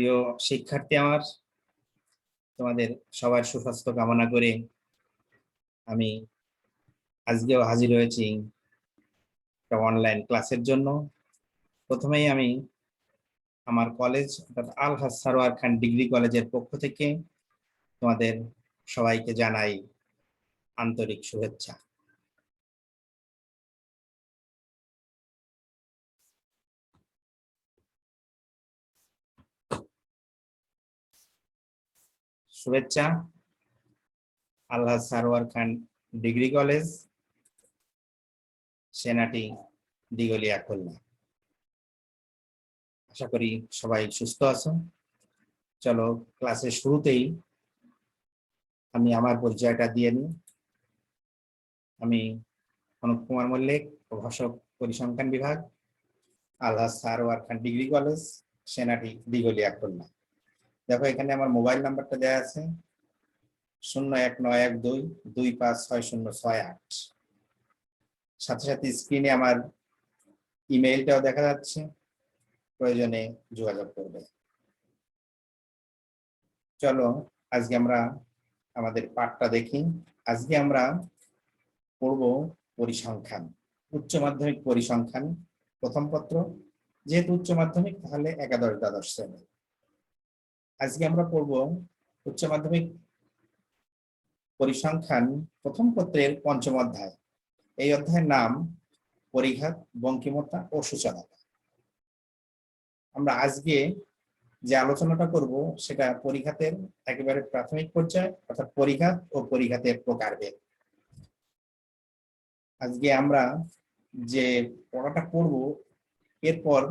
প্রিয় শিক্ষার্থী, আমার তোমাদের সবার সুস্বাস্থ্য কামনা করে আমি আজকেও হাজির হয়েছি একটা অনলাইন ক্লাসের জন্য। প্রথমেই আমি আমার কলেজ অর্থাৎ আলহাজ সারোয়ার খান ডিগ্রি কলেজের পক্ষ থেকে তোমাদের সবাইকে জানাই আন্তরিক শুভেচ্ছা। শুভেচ্ছা আলহাজ সারোয়ার খান ডিগ্রি কলেজ, সেনাটি, দিঘলিয়া, খুলনা। আশা করি সবাই সুস্থ আছো। চলো ক্লাসের শুরুতেই আমি আমার পরিচয়টা দিয়ে নিই। আমি অনুপ কুমার মল্লিক, প্রভাষক, পরিসংখ্যান বিভাগ, আলহাজ সারোয়ার খান ডিগ্রি কলেজ, সেনাটি, দিঘলিয়া, খুলনা। দেখো এখানে আমার মোবাইল নাম্বারটা দেওয়া আছে 019122566068। সাথে সাথে স্ক্রিনে আমার ইমেইলটাও দেখা যাচ্ছে, প্রয়োজনে যোগাযোগ করবে। চলো আজকে আমরা আমাদের পাঠটা দেখি। আজকে আমরা পড়ব পরিসংখ্যান, উচ্চ মাধ্যমিক পরিসংখ্যান প্রথম পত্র। যেহেতু উচ্চ মাধ্যমিক তাহলে একাদশ দ্বাদশ শ্রেণী। আজকে আমরা পড়ব উচ্চ মাধ্যমিক পরিসংখ্যান প্রথম পত্রের পঞ্চম অধ্যায়। এই অধ্যায়ের নাম পরিঘাত, বঙ্কিমতা ও সূচকতা। আমরা আজকে যে আলোচনাটা করব সেটা পরিঘাতের একেবারে প্রাথমিক পর্যায়ে, অর্থাৎ পরিঘাত ও পরিঘাতের প্রকারভেদ। আজকে আমরা যে পড়াটা করব এরপর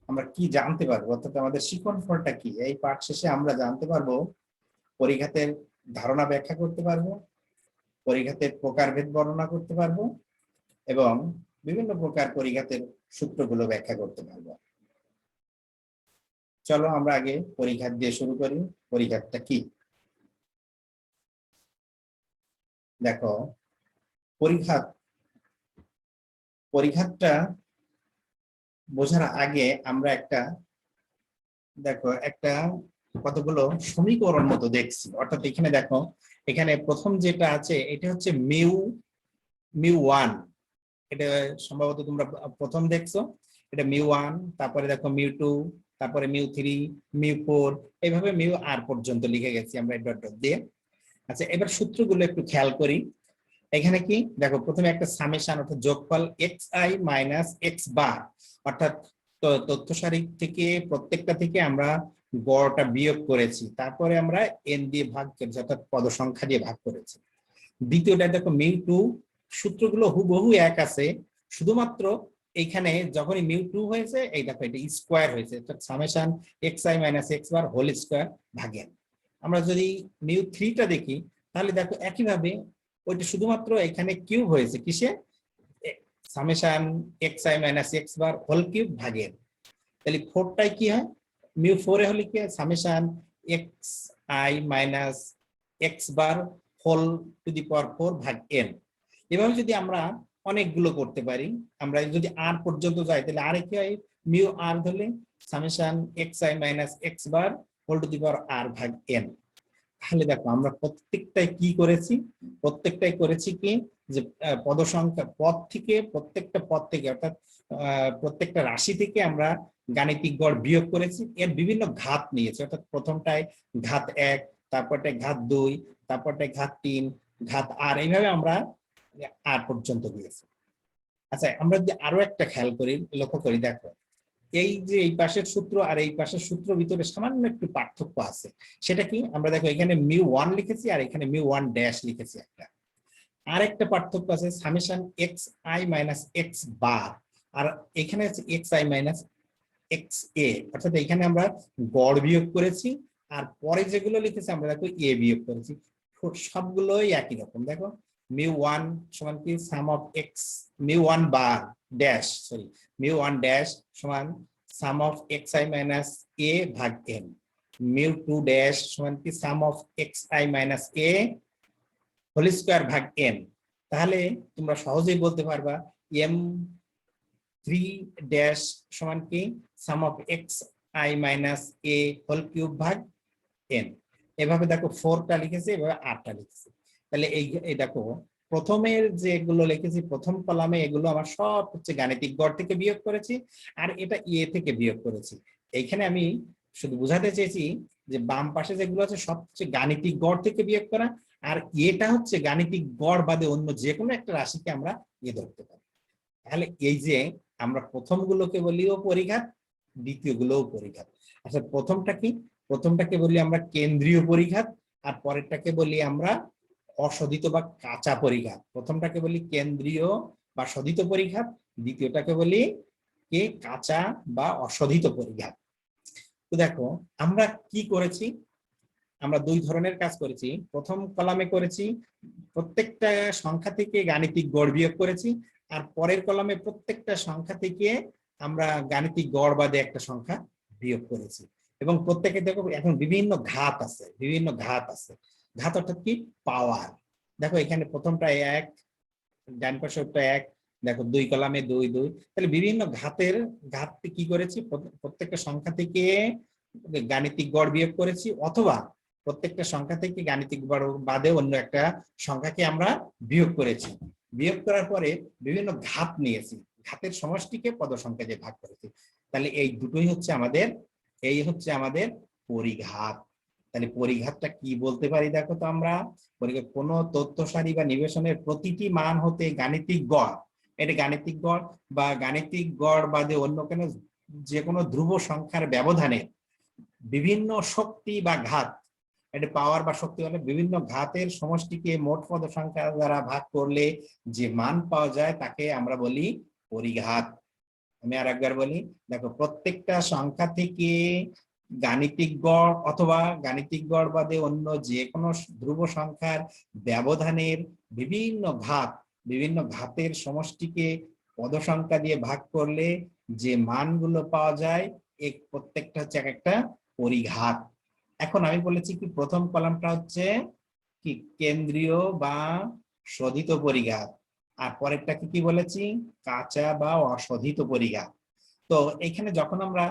আমরা কি জানতে পারবো, অর্থাৎ আমাদের শিখন ফলটা কি। এই পাঠ শেষে আমরা জানতে পারবো পরিঘাতের ধারণা ব্যাখ্যা করতে পারবো, পরিঘাতের প্রকারভেদ বর্ণনা করতে পারবো এবং বিভিন্ন প্রকার পরিঘাতের সূত্রগুলো ব্যাখ্যা করতে পারবো। চলো আমরা আগে পরিঘাত দিয়ে শুরু করি। পরিঘাতটা কি দেখো। পরিঘাতটা বোঝার আগে আমরা একটা কতগুলো সমীকরণ মতো দেখছি। অর্থাৎ এখানে দেখো, এখানে প্রথম যেটা আছে এটা হচ্ছে মিউ1। এটা সম্ভবত তোমরা প্রথম দেখছো। এটা মিউ1, তারপরে দেখো মিউ2, তারপরে মিউ3, মিউ4, এইভাবে মিউ আর পর্যন্ত লিখে গেছি আমরা ডট ডট দিয়ে। আচ্ছা, এবার সূত্রগুলো একটু খেয়াল করি। এখানে কি দেখো, প্রথমে একটা সামেশন অর্থাৎ যোগফল xi মাইনাস x বার, অর্থাৎ তথ্য সারি থেকে প্রত্যেকটা থেকে আমরা গড়টা বিয়োগ করেছি, তারপরে আমরা n দিয়ে ভাগ করেছি, অর্থাৎ পদ সংখ্যা দিয়ে ভাগ করেছি। দ্বিতীয়টা দেখো মিউ2, সূত্রগুলো হুবহু এক আছে, শুধুমাত্র এখানে যখনই মিউ2 হয়েছে এই দেখো এটা স্কোয়ার হয়েছে, অর্থাৎ summation xi minus x bar whole square ভাগেন। আমরা যদি মিউ3টা দেখি তাহলে দেখো একইভাবে ওইটা শুধুমাত্র এখানে কিউব হয়েছে, কিসে? Summation xi minus x bar whole cube ভাগেন। তাহলে 4টাই কি হয়? মিউ4 এ হলে কি summation xi minus x bar whole to the power 4 ভাগ n। এভাবে যদি আমরা অনেকগুলো করতে পারি, আমরা যদি আর পর্যন্ত যাই তাহলে আর কি হয়? মিউ আর ধরলে summation xi minus x bar whole to the power r ভাগ n। তাহলে দেখো আমরা প্রত্যেকটাই কি করেছি, প্রত্যেকটাই করেছি কি যে পদ সংখ্যা পদ থেকে, প্রত্যেকটা পদ থেকে অর্থাৎ প্রত্যেকটা রাশি থেকে আমরা গাণিতিক গড় বিয়োগ করেছি, এর বিভিন্ন ঘাত নিয়েছি। অর্থাৎ প্রথমটায় ঘাত 1, তারপরটায় ঘাত 2, তারপরটায় ঘাত 3, ঘাত আর, এইভাবে আমরা আর পর্যন্ত দিয়েছি। আচ্ছা, আমরা যদি আরো একটা খেয়াল করি, লক্ষ্য করি, দেখো এই যে এই পাশের সূত্র আর এই পাশের সূত্র ভিতরে সামান্য একটু পার্থক্য আছে। সেটা কি? আমরা দেখো এখানে মিউ1 লিখেছি আর এখানে মিউ1 ড্যাশ লিখেছি। আর একটা পার্থক্য আছে, সামেশন xi মাইনাস x বার, আর এখানে আছে xi মাইনাস xa, অর্থাৎ এখানে আমরা গড় বিয়োগ করেছি আর পরে যেগুলো লিখেছি আমরা দেখো a বিয়োগ করেছি। সবগুলোই একই রকম। দেখো মিউ1 সমান কি সাম অফ x, মিউ1 বার ড্যাশ, সরি মিউ1 ড্যাশ সমান sum of xi minus a ভাগ n, মিউ2 ড্যাশ সমান কি sum of xi minus a whole square ভাগ n। তাহলে তোমরা সহজেই বলতে পারবা m3 ড্যাশ সমান কি sum of i minus a whole cube ভাগ n। এভাবে দেখো 4টা লিখেছি, এভাবে 8টা লিখেছি। তাহলে এই দেখো প্রথমের যেগুলো লিখেছি প্রথম কলামে এগুলো আমার সব হচ্ছে গাণিতিক গড় থেকে বিয়োগ করেছি, আর এটা এ থেকে বিয়োগ করেছি। এইখানে আমি শুধু বোঝাতে চেয়েছি যে বাম পাশে যেগুলো আছে সব হচ্ছে গাণিতিক গড় থেকে বিয়োগ করা, আর এটা হচ্ছে গাণিতিক গড় বাদে অন্য যে কোনো একটা রাশিকে আমরা ধরতে পারি। তাহলে এই যে আমরা প্রথমগুলোকে বলিও পরিঘাত, দ্বিতীয় গুলোও পরিঘাত। আচ্ছা প্রথমটা কি? প্রথমটাকে বলি আমরা কেন্দ্রীয় পরিঘাত, আর পরেরটাকে বলি আমরা অশোধিত বা কাঁচা পরিঘাত। প্রথমটাকে বলি কেন্দ্রীয় বা শোধিত পরিঘাত, দ্বিতীয়টাকে বলি কে কাঁচা বা অশোধিত পরিঘাত। তো দেখো আমরা কি করেছি, আমরা দুই ধরনের কাজ করেছি। প্রথম কলামে করেছি প্রত্যেকটা সংখ্যা থেকে গাণিতিক গড় বিয়োগ করেছি, আর পরের কলামে প্রত্যেকটা সংখ্যা থেকে আমরা গাণিতিক গড় বাদে একটা সংখ্যা বিয়োগ করেছি। এবং প্রত্যেকে দেখো এখন বিভিন্ন ঘাত আছে, বিভিন্ন ঘাত আছে। ঘাত অর্থাৎ কি? পাওয়ার। দেখো এখানে প্রথমটা 1, ডান পাশে 1, দেখো দুই কলামে 2 2। তাহলে বিভিন্ন ঘাতের ঘাত কি করেছি, প্রত্যেকটা সংখ্যা থেকে গাণিতিক গড় বিয়োগ করেছি, অথবা প্রত্যেকটা সংখ্যা থেকে গাণিতিক গড় বাদে অন্য একটা সংখ্যাকে আমরা বিয়োগ করেছি। বিয়োগ করার পরে বিভিন্ন ঘাত নিয়েছি, ঘাতের সমষ্টিকে পদ সংখ্যা দিয়ে ভাগ করেছি। তাহলে এই দুটোই হচ্ছে আমাদের, এই হচ্ছে আমাদের পরিঘাত। তাহলে পরিঘাতটা কি বলতে পারি দেখো তো আমরা, কোন তথ্য সারি বা নিবেশনের প্রতিটি মান হতে গাণিতিক গড়, এটা গাণিতিক গড় বা গাণিতিক গড় বাদে অন্য কোনো যে কোনো ধ্রুব সংখ্যার ব্যবধানে বিভিন্ন শক্তি বা ঘাত, এটা পাওয়ার বা শক্তি হলে বিভিন্ন ঘাতের সমষ্টিকে মোট পদ সংখ্যা দ্বারা ভাগ করলে যে মান পাওয়া যায় তাকে আমরা বলি পরিঘাত। আমি আর একবার বলি, দেখো প্রত্যেকটা সংখ্যা থেকে গাণিতিক গড় অথবা গাণিতিক গড় বাদে অন্য যে কোনো ধ্রুব সংখ্যার ব্যবধানের বিভিন্ন ঘাত, বিভিন্ন ঘাতের সমষ্টিকে পদ সংখ্যা দিয়ে ভাগ করলে যে মানগুলো পাওয়া যায় এই প্রত্যেকটা হচ্ছে একটা পরিঘাত। এখন আমি বলেছি কি প্রথম কলামটা হচ্ছে কি কেন্দ্রীয় বা শোধিত পরিঘাত, আর পরেরটা কি বলেছি কাঁচা বা অশোধিত পরিঘাত। তো এখানে যখন আমরা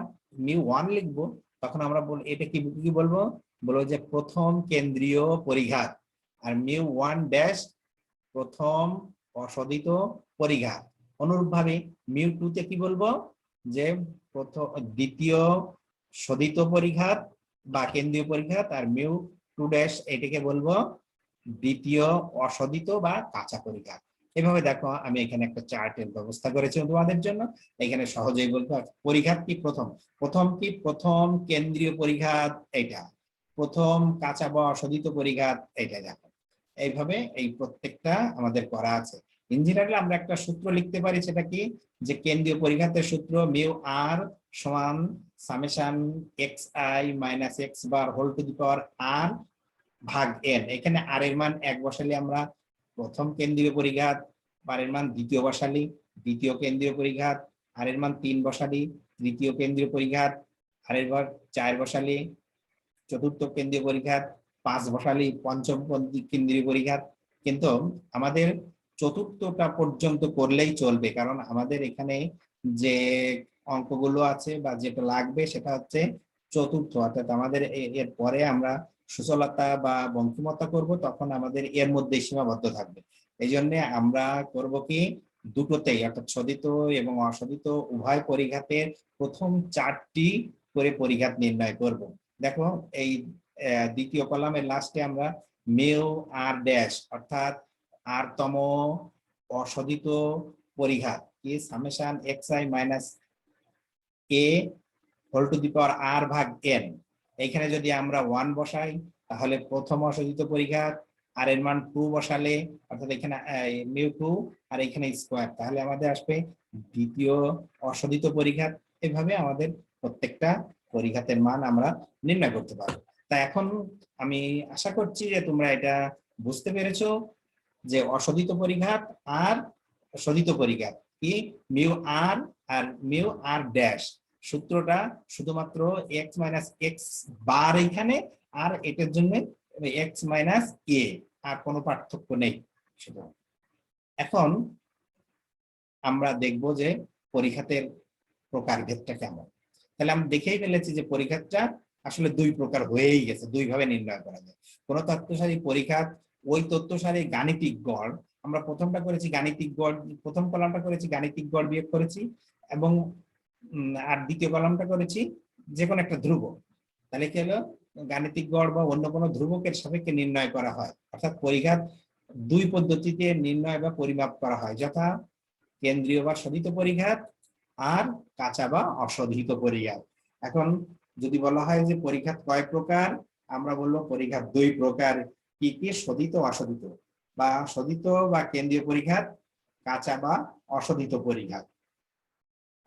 μ1 লিখবো তখন আমরা এটা কি বলবো, বলবো যে প্রথম কেন্দ্রীয় পরিঘাত, আর μ1 ড্যাশ প্রথম অশোধিত পরিঘাত। অনুরূপভাবে μ2 তে কি বলবো, যে প্রথম দ্বিতীয় শোধিত পরিঘাত বা কেন্দ্রীয় পরিঘাত, আর μ2 ড্যাশ এটাকে বলবো দ্বিতীয় অশোধিত বা কাঁচা পরিঘাত। এভাবে দেখো আমি এখানে একটা চার্টের ব্যবস্থা করেছি তোমাদের জন্য, এখানে সহজেই বলবো পরিঘাত কি প্রথম, প্রথম কি প্রথম কেন্দ্রীয় পরিঘাত এটা, প্রথম কাঁচা বা অশোধিত পরিঘাত এটা। দেখো এইভাবে এই প্রত্যেকটা আমাদের করা আছে। ইঞ্জিনিয়ারিং আমরা একটা সূত্র লিখতে পারি, সেটা কি, যে কেন্দ্রীয় পরিঘাতের সূত্র μr সমান summation xi minus x bar whole to the power r ভাগ n। এখানে r এর মান 1 বসালে আমরা প্রথম কেন্দ্রীয় পরিঘাত, r এর মান দ্বিতীয় বসালি দ্বিতীয় কেন্দ্রীয় পরিঘাত, r এর মান 3 বসালি তৃতীয় কেন্দ্রীয় পরিঘাত, r এর মান 4 বসালি চতুর্থ কেন্দ্রীয় পরিঘাত, 5 বসালি পঞ্চম কেন্দ্রীয় পরিঘাত। কিন্তু আমাদের চতুর্থটা পর্যন্ত করলেই চলবে, কারণ আমাদের এখানে যে অঙ্কগুলো আছে বা যেটা লাগবে সেটা হচ্ছে চতুর্থ, অর্থাৎ আমাদের এর পরে আমরা সুচলতা বা বঙ্কিমতা করব, তখন আমাদের এর মধ্যে সীমাবদ্ধ থাকবে। এই জন্য আমরা করব কি দুটোতেই, অর্থাৎ শোধিত এবং অশোধিত উভয় পরিঘাতের প্রথম 4টি করে পরিঘাত নির্ণয় করব। দেখো এই দ্বিতীয় কলামের লাস্টে আমরা মিউ আর ড্যাশ অর্থাৎ আর তম অশোধিত পরিঘাত কি summation xi minus a whole to the power r ভাগ n। এখানে যদি আমরা 1 বসাই তাহলে প্রথম অশোধিত পরিঘাত, আর এর মান 2 বসালে অর্থাৎ এখানে μ2 আর এখানে স্কয়ার, তাহলে আমাদের আসবে দ্বিতীয় অশোধিত পরিঘাত। এভাবে আমাদের প্রত্যেকটা পরিঘাতের মান আমরা নির্ণয় করতে পারবো। তা এখন আমি আশা করছি যে তোমরা এটা বুঝতে পেরেছো যে অশোধিত পরিঘাত আর শোধিত পরিঘাত কি মিউ আর আর মিউ আর ড্যাশ সূত্রটা শুধুমাত্র x মাইনাস এক্স বার এখানে, আর এটার জন্য x মাইনাস এ, আর কোনো পার্থক্য নেই শুধু। এখন আমরা দেখব যে পরিঘাতের প্রকারভেদটা কেমন। তাহলে আমরা দেখেই ফেলেছি যে পরিঘাতটা আসলে দুই প্রকার হয়েই গেছে, দুই ভাবে নির্ণয় করা যায়। কোন তথ্যসারি পরিঘাত ওই তথ্যসারি গাণিতিক গড়, আমরা প্রথমটা করেছি গাণিতিক গড়, প্রথম কলামটা করেছি গাণিতিক গড় বিয়োগ করেছি, এবং আর দ্বিতীয় কলামটা করেছি যে কোনো একটা ধ্রুবক। তাহলে কি হলো, গাণিতিক গড় বা অন্য কোনো ধ্রুবকের সাপেক্ষে নির্ণয় করা হয়। অর্থাৎ পরিঘাত দুই পদ্ধতিতে নির্ণয় বা পরিমাপ করা হয়, যথা কেন্দ্রীয় বা শোধিত পরিঘাত আর কাঁচা বা অশোধিত পরিঘাত। এখন যদি বলা হয় যে পরিঘাত কয় প্রকার, আমরা বলবো পরিঘাত দুই প্রকার। কি কি? শোধিত অশোধিত, বা শোধিত বা কেন্দ্রীয় পরিঘাত, কাঁচা বা অশোধিত পরিঘাত।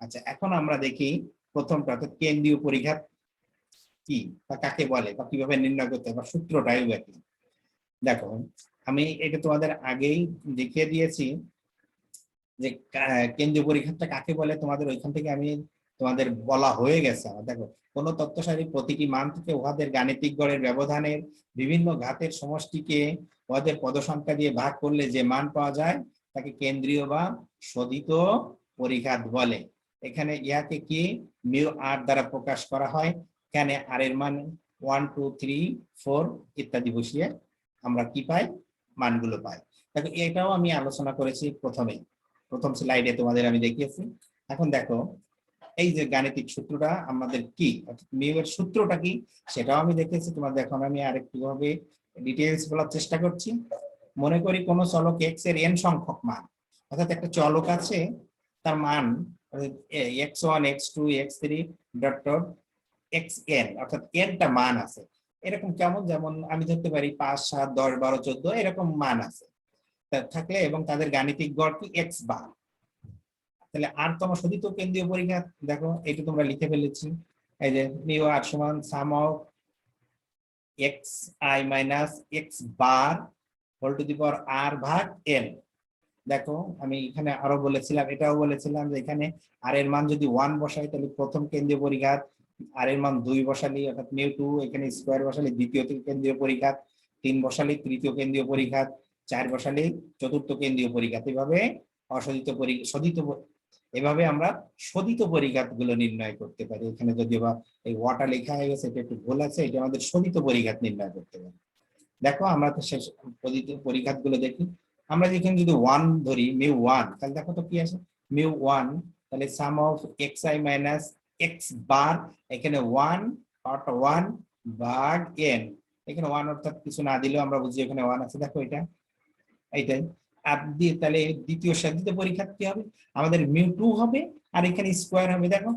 আচ্ছা, এখন আমরা দেখি প্রথমটা, অর্থাৎ কেন্দ্রীয় পরিঘাত কি বা কাকে বলে বা কিভাবে নির্ণয় করতে হয় বা সূত্রটাই কি। দেখো, আমি এটা তোমাদের আগেই দেখিয়ে দিয়েছি যে কেন্দ্রীয় পরিঘাতটা কাকে বলে, তোমাদের ওইখান থেকে আমি তোমাদের বলা হয়ে গেছে। দেখো, কোন তথ্য সারির প্রতিটি মান থেকে উহাদের গাণিতিক গড়ের ব্যবধানের বিভিন্ন ঘাতের সমষ্টিকে উহাদের পদসংখ্যা দিয়ে ভাগ করলে যে মান পাওয়া যায় তাকে কেন্দ্রীয় বা শোধিত পরিঘাত বলে। এখানে ইয়াকে কি মিউ আর দ্বারা প্রকাশ করা হয়। এখানে আর এর মান 1 2 3 4 ইত্যাদি বসিয়ে আমরা কি পাই? মানগুলো পাই। দেখো, এটাও আমি আলোচনা করেছি প্রথম স্লাইডে তোমাদের আমি দেখিয়েছি। এখন দেখো, এই যে গাণিতিক সূত্রটা আমাদের কি, মিউ এর সূত্রটা কি সেটাও আমি দেখেছি তোমাদের। এখন আমি আরেকটু ভাবে ডিটেইলস বলার চেষ্টা করছি। মনে করি কোন চলক এক্স এর এন সংখ্যক মান, অর্থাৎ একটা চলক আছে, তার মান x1 x2 x3 dot dot xn, অর্থাৎ এনটা মান আছে। এরকম কেমন, যেমন আমি ধরতে পারি 5 7 10 12 14 এরকম মান আছে থাকলে, এবং তাদের গাণিতিক গড় কি x বার। তাহলে আর তম শোধিত কেন্দ্রীয় পরিঘাত, দেখো এটা তোমরা লিখে ফেলেছি। এই যে মিউ আর সমান sum of X I minus X bar whole to the power R ভাগ এন। দেখো, আমি এখানে আরো বলেছিলাম, এটাও বলেছিলাম যে এখানে আর এর মান যদি 1 বসাই তাহলে প্রথম কেন্দ্রীয় পরিঘাত, আর এর মান 2 বসালি অর্থাৎ মিউ 2, এখানে স্কয়ার বসালে দ্বিতীয় কেন্দ্রীয় পরিঘাত, 3 বসালে তৃতীয় কেন্দ্রীয় পরিঘাত, 4 বসালে চতুর্থ কেন্দ্রীয় পরিঘাত। এভাবে শোধিত এভাবে আমরা শোধিত পরিঘাত গুলো নির্ণয় করতে পারি। এখানে যদিও বা এই ওয়াটা লেখা হয়ে গেছে, এটা একটু ভুল আছে, এটা আমাদের শোধিত পরিঘাত নির্ণয় করতে পারি। দেখো, আমরা তো শেষ পরিঘাত গুলো দেখি। আমরা যেখানে যদি 1 ধরি, মিউ 1, তাহলে দেখো তো কি আছে, মিউ 1, তাহলে সাম অফ xi মাইনাস x বার, এখানে 1 পাওয়ারটা 1 ভাগ n, এখানে 1 অর্থাৎ কিছু না দিলেও আমরা বুঝি এখানে 1 আছে। দেখো এইটাই। আর দিয়ে তাহলে দ্বিতীয় শোধিত পরিঘাত কি হবে, আমাদের মিউ 2 হবে, আর এখানে স্কয়ার হবে। দেখো,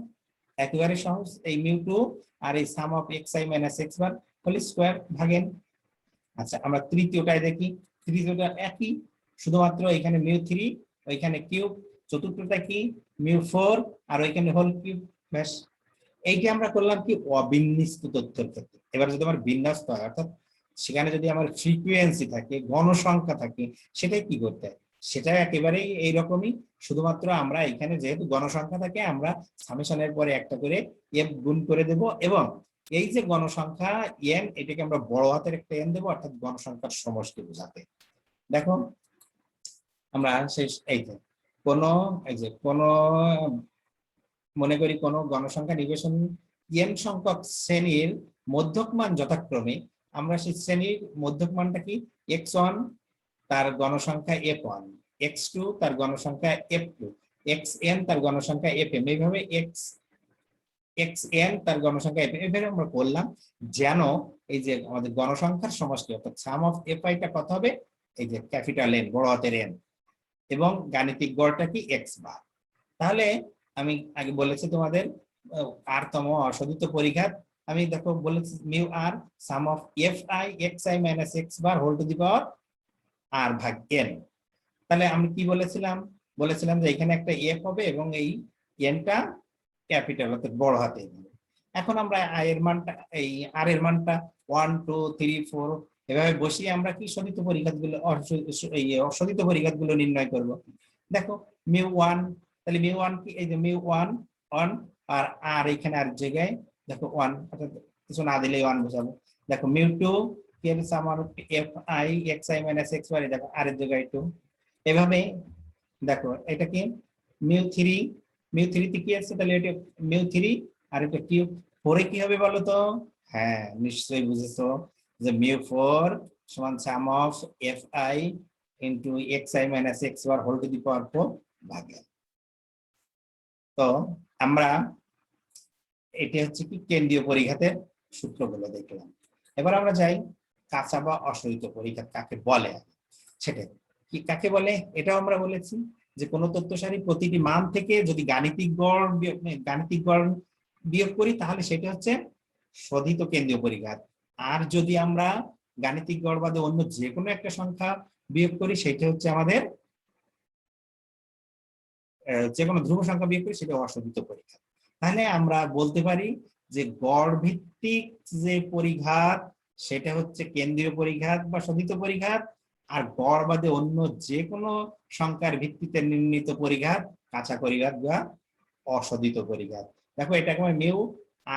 একেবারে সহজ, এই মিউ 2 আর এই sum of xi minus x bar whole square ভাগেন। আচ্ছা, আমরা তৃতীয়টায় দেখি। তৃতীয়টা একই, শুধুমাত্র এখানে মিউ 3, ওইখানে কিউব। চতুর্থটা কি, মিউ 4 আর ওইখানে হোল কিউব। ব্যাস, এইটা আমরা করলাম কি অবিন্যস্ত তথ্যের ক্ষেত্রে। এবার যদি আমার বিন্যস্ত হয়, অর্থাৎ সেখানে যদি আমার ফ্রিকোয়েন্সি থাকে, গণসংখ্যা থাকে, সেটাই কি করতে হয়, সেটা একেবারেই এইরকমই। শুধুমাত্র আমরা এখানে যেহেতু গণসংখ্যা থাকে, আমরা সামেশনের পরে একটা করে এফ গুণ করে দেব, এবং এই যে গণসংখ্যা এন, এটাকে আমরা বড় হাতের একটা এন দেবো, অর্থাৎ গণসংখ্যার সমষ্টি বোঝাতে। দেখো, আমরা শেষ এই যে কোন মনে করি কোন গণসংখ্যা নিবেশন এন সংখ্যক শ্রেণীর মধ্যক মান যথাক্রমে, আমরা সেই শ্রেণীর মধ্যক মানটা কি x1 তার গণসংখ্যা f1, x2 তার গণসংখ্যা f2, xn তার গণসংখ্যা fm, এইভাবে xn তার গণসংখ্যা fm, এভাবে আমরা বললাম যেন এই যে আমাদের গণসংখ্যার সমষ্টি, অর্থাৎ সাম অফ fi টা কত হবে, এই যে ক্যাপিটাল N বড় হাতের N, এবং গাণিতিক গড়টা কি x বার। তাহলে আমি আগে বলেছি তোমাদের আর তম অশোধিত পরিঘাত, আমি দেখো বলেছি mu R sum of fi xi minus x bar whole to the power R ভাগ n। তাহলে আমি কি বলেছিলাম যে এখানে একটা f হবে এবং এই n টা ক্যাপিটাল অর্থাৎ বড় হাতে। এখন আমরা i এর মানটা, এই r এর মানটা 1 2 3 4 এভাবে বসিয়ে আমরা কি শোধিত পরিঘাতগুলো অশোধিত পরিঘাতগুলো নির্ণয় করব। দেখো, মিউ 1, তাহলে মিউ 1 কি, এই যে মিউ 1 1, আর এখানে আর জায়গায় দেখো 1, অর্থাৎ কিছু না দিলেই 1 বসাবো। দেখো মিউ 2 কি হবে, আমার fi xi মাইনাস x বার, দেখো আর এর জায়গায় 2। এভাবে দেখো এটা কি মিউ 3 তে কি আছে, তাহলে এটা মিউ 3 আর এটা কিউব, 4 এ কি হবে বলো তো? হ্যাঁ নিশ্চয়ই বুঝেছো যে μ4 সমান sum of fi into xi minus x bar whole to the power 4 ভাগে। তো আমরা এটা হচ্ছে কি কেন্দ্রীয় পরিঘাতের সূত্রগুলো দেখলাম। এবার আমরা যাই কাঁচা বা অশোধিত পরিঘাত কাকে বলে, সেটা কি কাকে বলে এটাও আমরা বলেছি যে কোনো তথ্য সারি প্রতিটি মান থেকে যদি গাণিতিক গড় বিয়োগ করি তাহলে সেটা হচ্ছে শোধিত কেন্দ্রীয় পরিঘাত। আর যদি আমরা গাণিতিক গড় বাদে অন্য যে কোনো একটা সংখ্যা বিয়োগ করি সেটা হচ্ছে আমাদের যে কোনো ধ্রুব সংখ্যা বিয়োগ করি সেটা অশোধিত পরিঘাত। তাহলে আমরা বলতে পারি যে গড় ভিত্তিক যে পরিঘাত সেটা হচ্ছে কেন্দ্রীয় পরিঘাত বা শোধিত পরিঘাত, আর গড় বাদে অন্য যে কোনো সংখ্যার ভিত্তিতে নির্ণীত পরিঘাত কাঁচা পরিঘাত বা অশোধিত পরিঘাত। দেখো এটাকে আমি মিউ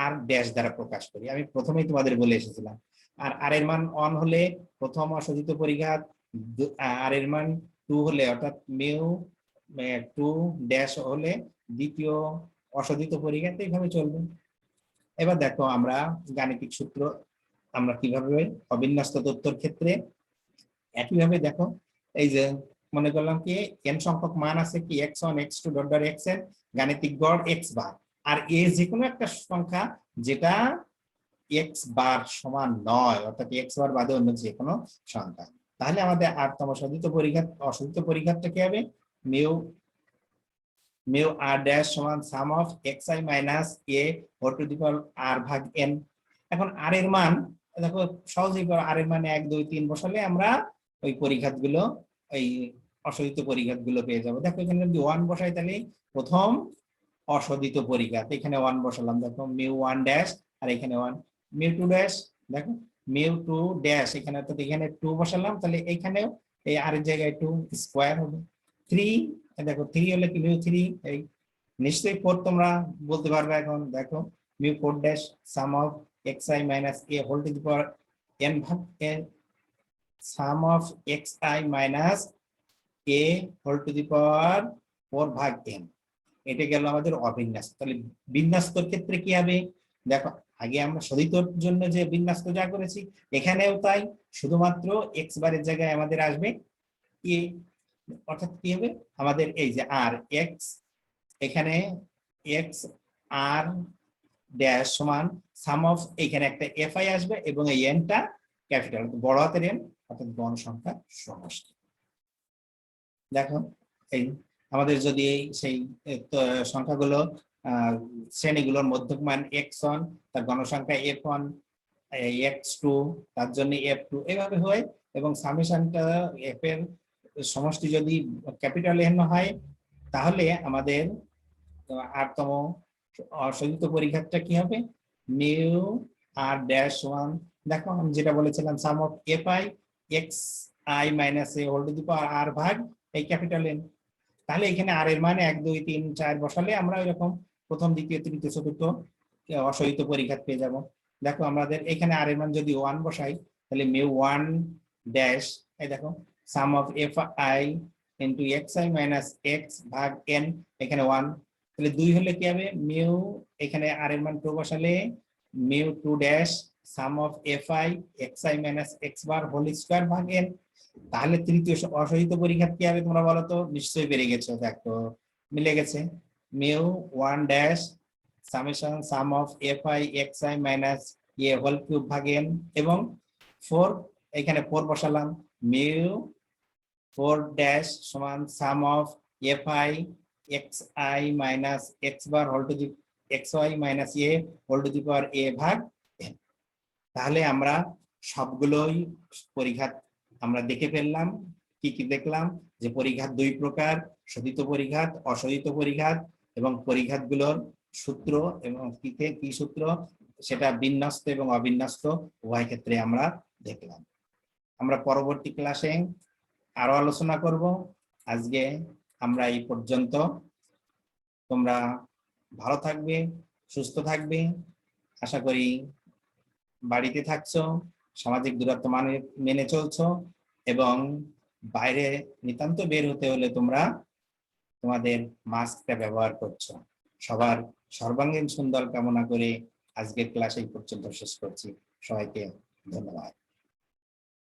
আর ড্যাশ দ্বারা প্রকাশ করি, আমি প্রথমেই তোমাদের বলে এসেছিলাম। আর আর এর মান 1 হলে প্রথম অশোধিত পরিঘাত, আর এর মান 2 হলে অর্থাৎ মিউ 2 ড্যাশ হলে দ্বিতীয় অশোধিত পরিঘাত, এইভাবে চলবে। এবার দেখো আমরা গাণিতিক সূত্র আমরা কিভাবে অবিন্যস্ত তথ্যের ক্ষেত্রে একইভাবে দেখো এই যে মনে করলাম কি n সংখ্যক মান আছে কি x1 x2 dot dot xn গাণিতিক গড় x বার, আর এ যে কোনো একটা সংখ্যা যেটা x বার সমান নয় অর্থাৎ x বার বাদে অন্য যে কোনো সংখ্যা, তাহলে আমাদের আরতম শোধিত পরিঘাত অশোধিত পরিঘাতটা কি হবে মিউ মিউ আর ড্যাশ সমান sum of xi minus a whole to the power r ভাগ n। এখন r এর মান দেখো সহজেই r এর মানে 1 2 3 বসালে আমরা ওই পরিঘাতগুলো এই অশোধিত পরিঘাতগুলো পেয়ে যাব। দেখো এখানে যদি 1 বসাই তাহলে প্রথম অশোধিত পরিঘাত, এখানে 1 বসালাম, দেখো মিউ 1 ড্যাশ আর এখানে 1 মিউ 2 ড্যাশ, দেখো মিউ 2 ড্যাশ এখানে অর্থাৎ এখানে 2 বসালাম, তাহলে এখানেও এই r এর জায়গায় 2 স্কয়ার হবে। 3 দেখো 3 হলে কি মিউ 3, এই নিশ্চয়ই 4 তোমরা বলতে পারবে এখন। দেখো mu 4 dash sum of xi minus a whole to the power n ভাগ n sum of xi minus a whole to the power 4 ভাগ n। এটা গেল আমাদের অবিন্যস্ত। তাহলে বিন্যস্তর ক্ষেত্রে কি হবে দেখো, আগে আমরা শোধিতর জন্য যে বিন্যস্ত যা করেছি এখানেও তাই, শুধুমাত্র x বারের জায়গায় আমাদের আসবে a, অর্থাৎ কি হবে আমাদের এই যে আর x এখানে x আর ড্যাশ সমান সাম অফ এখানে একটা fi আসবে এবং এই n টা ক্যাপিটাল বড় হাতের n অর্থাৎ গণ সংখ্যা সমষ্টি। দেখো এই আমাদের যদি সেই সংখ্যাগুলো শ্রেণীগুলোর মধ্যক মান x1 তার গণসংখ্যা f1 x2 তার জন্য f2 এভাবে হয়, এবং সামেশনটা f এর সমষ্টি যদি ক্যাপিটাল n হয় তাহলে আমাদের আরতম অশোধিত পরিঘাতটা কি হবে মিউ আর ড্যাশ ওয়ান। দেখো আমি যেটা বলেছিলাম sum of fi xi minus a whole to the power r ভাগ এই ক্যাপিটাল n। তাহলে এখানে আর এর মানে 1 2 3 4 বসালে আমরা এরকম প্রথম দ্বিতীয় তৃতীয় চতুর্থ অশোধিত পরিঘাত পেয়ে যাব। দেখো আমাদের এখানে আর এর মান যদি 1 বসাই তাহলে মিউ 1 ড্যাশ এই দেখো sum of fi into xi minus x ভাগ n, এখানে 1 তাহলে 2 হলে কি হবে মিউ এখানে আর এর মান 2 বসালে mu 2 dash sum of fi xi minus x bar whole square ভাগ n। তাহলে তৃতীয় অশোধিত পরিঘাত কি হবে তোমরা বলো তো, নিশ্চয়ই পেরে গেছো, দেখো মিলে গেছে mu 1 dash summation sum of fi xi minus a whole cube ভাগ n এবং 4 এখানে 4 বসালাম মিউ 4 ড্যাশ সমান sum of fi xi minus x bar whole to the xy minus a whole to the power a ভাগ n। তাহলে আমরা সবগুলোই পরিঘাত আমরা দেখে ফেললাম। কি কি দেখলাম যে পরিঘাত দুই প্রকার, শোধিত পরিঘাত অশোধিত পরিঘাত, এবং পরিঘাতগুলোর সূত্র এবং কি সূত্র সেটা বিন্যস্ত এবং অবিন্যস্ত উভয় ক্ষেত্রে আমরা দেখলাম। আমরা পরবর্তী ক্লাসে আরো আলোচনা করব। আজকে আমরা এই পর্যন্ত। তোমরা ভালো থাকবে, সুস্থ থাকবে, আশা করি বাড়িতে থাকছো, সামাজিক দূরত্ব মেনে চলছো, এবং বাইরে নিতান্ত বের হতে হলে তোমরা তোমাদের মাস্কটা ব্যবহার করছো। সবার সর্বাঙ্গীন সুন্দর কামনা করে আজকের ক্লাস এই পর্যন্ত শেষ করছি। সবাইকে ধন্যবাদ।